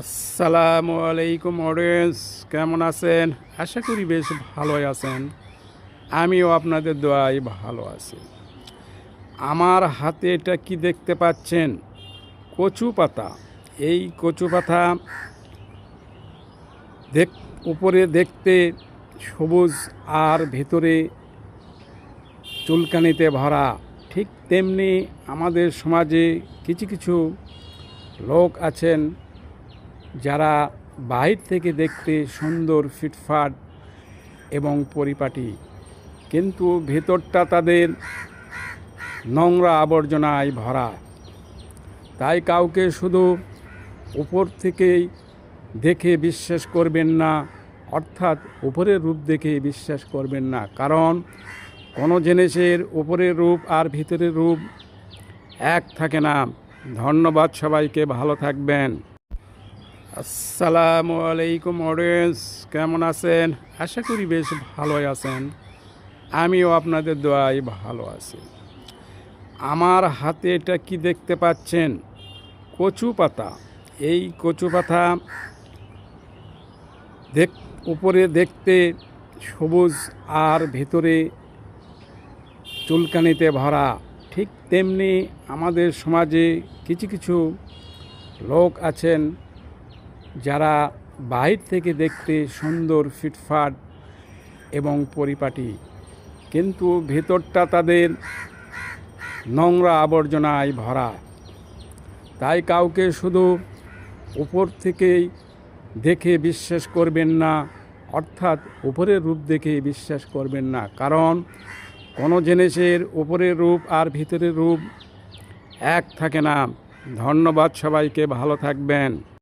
আসসালামু আলাইকুম অডিয়েন্স, কেমন আছেন? আশা করি বেশ ভালোই আছেন। আমিও আপনাদের দোয়ায় ভালো আছি। আমার হাতে এটা কি দেখতে পাচ্ছেন? কচু পাতা। এই কচু পাতা উপরে দেখতে সবুজ আর ভেতরে চুলকানিতে ভরা। ঠিক তেমনি আমাদের সমাজে কিছু কিছু লোক আছেন যারা বাহির থেকে দেখতে সুন্দর, ফিটফাট এবং পরিপাটি, কিন্তু ভেতরটা তাদের নোংরা আবর্জনায় ভরা। তাই কাউকে শুধু উপর থেকেই দেখে বিশ্বাস করবেন না, অর্থাৎ উপরের রূপ দেখে বিশ্বাস করবেন না, কারণ কোনো জিনিসের উপরের রূপ আর ভিতরের রূপ এক থাকে না। ধন্যবাদ সবাইকে, ভালো থাকবেন। আসসালামু আলাইকুম অডিয়েন্স, কেমন আছেন? আশা করি বেশ ভালোই আছেন। আমিও আপনাদের দোয়ায় ভালো আছি। আমার হাতে এটা কি দেখতে পাচ্ছেন? কচু পাতা। এই কচু পাতা উপরে দেখতে সবুজ আর ভেতরে চুলকানিতে ভরা। ঠিক তেমনি আমাদের সমাজে কিছু কিছু লোক আছেন যারা বাহির থেকে দেখতে সুন্দর, ফিটফাট এবং পরিপাটি, কিন্তু ভেতরটা তাদের নোংরা আবর্জনায় ভরা। তাই কাউকে শুধু উপর থেকেই দেখে বিশ্বাস করবেন না, অর্থাৎ উপরের রূপ দেখে বিশ্বাস করবেন না, কারণ কোনো জিনিসের উপরের রূপ আর ভিতরের রূপ এক থাকে না। ধন্যবাদ সবাইকে, ভালো থাকবেন।